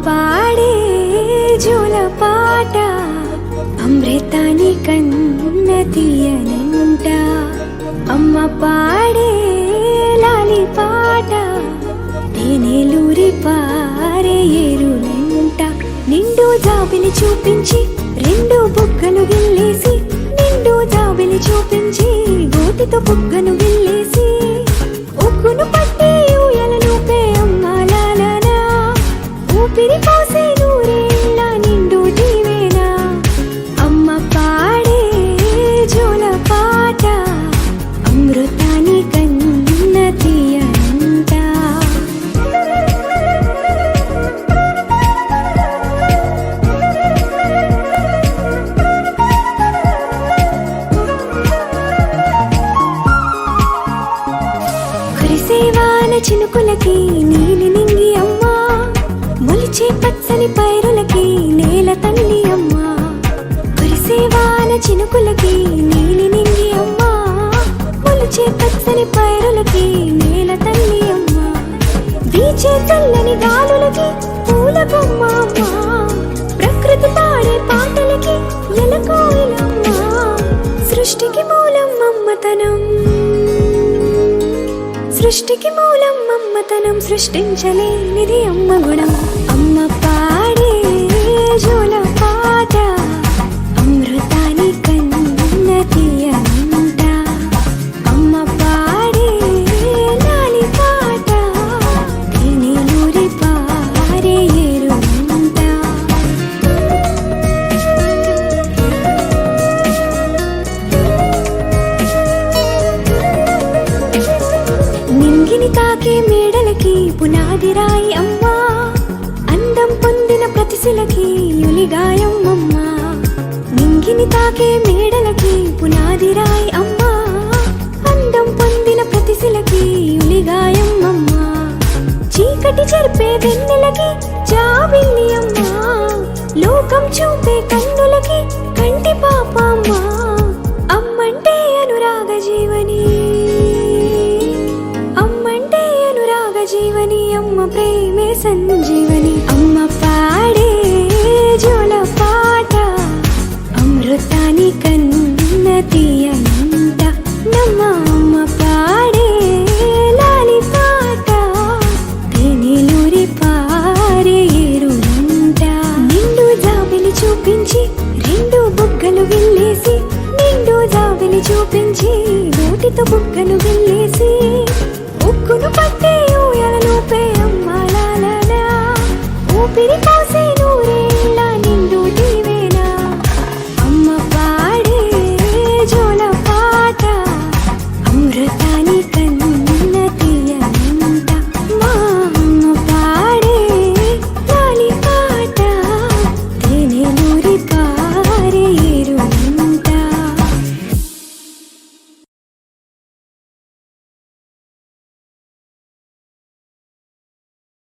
పాడే జోల పాట అమృతాని కన్న తీయనంట. అమ్మ పాడే లాలి పాట తేనెలూరి పారే ఏరులంట. నిండు జాబిలి చూపించి రెండు బుగ్గలు గిల్లేసి, నిండు జాబిలి చూపించి గోటితో బుగ్గను గిల్లేసి, ఉగ్గును పట్టి ఊయలలోపే అమ్మ లాలనా, ఊపిరి పోసే నూరేళ్ళ నిండు దీవేనా. అమ్మ పాడే జోల పాట అమృతాని కన్న తీయనంట. కురిసేవాన చినుకులకి నీలి నింగి అమ్మ, మొలిచే పచ్చని పైరులకి నేల తల్లి అమ్మ. కురిసేవాన చినుకులకి నీలి నింగి అమ్మ, మొలిచే పచ్చని పైరులకి నేల తల్లి అమ్మ. వీచే చల్లని గాలులకి పూల బొమ్మ అమ్మ, ప్రకృతి పాడే పాటలకి ఎలకోయిలమ్మ. సృష్టికి మూలం అమ్మతనం, సృష్టికి మూలం అమ్మతనం, సృష్టించలేనిది అమ్మ గుణం. అమ్మ పాడే జోల పాట అమృతాని కన్న తీయనంట. అమ్మ పాడే లాలి పాట తేనెలూరి పారే ఏరులంట. నింగిని తాకే మేడలకి పునాది రాయి అమ్మ, అందం పొందిన ప్రతిశిలకి యులిగాయం అమ్మ. నింగిని తాకే మేడలకి పునాది రాయి అమ్మ, అందం పొందిన ప్రతిశిలకి యులిగాయం అమ్మ. చీకటి చెరిపే వెన్నెలకి జాబిల్లి అమ్మ, లోకం చూపే కన్నులకి కంటి పాప అమ్మ. అమ్మంటే అనురాగ జీవని, అమ్మంటే అనురాగ జీవని, అమ్మ ప్రేమే సంజీవని. అమ్మ పాడే జోల పాట అమృతాని కన్న తీయనంట. నమ్మ అమ్మ పాడే లాలి పాట తేనెలూరి పారే ఏరులంట. నిండు జాబిలి చూపించి రెండు బుగ్గలు గిల్లేసి, నిండు జాబిలి చూపించి గోటితో బుగ్గను గిల్లేసి, ఉక్కును పట్టి ఊయలలోపే అమ్మ లాలనా, ఊపిరి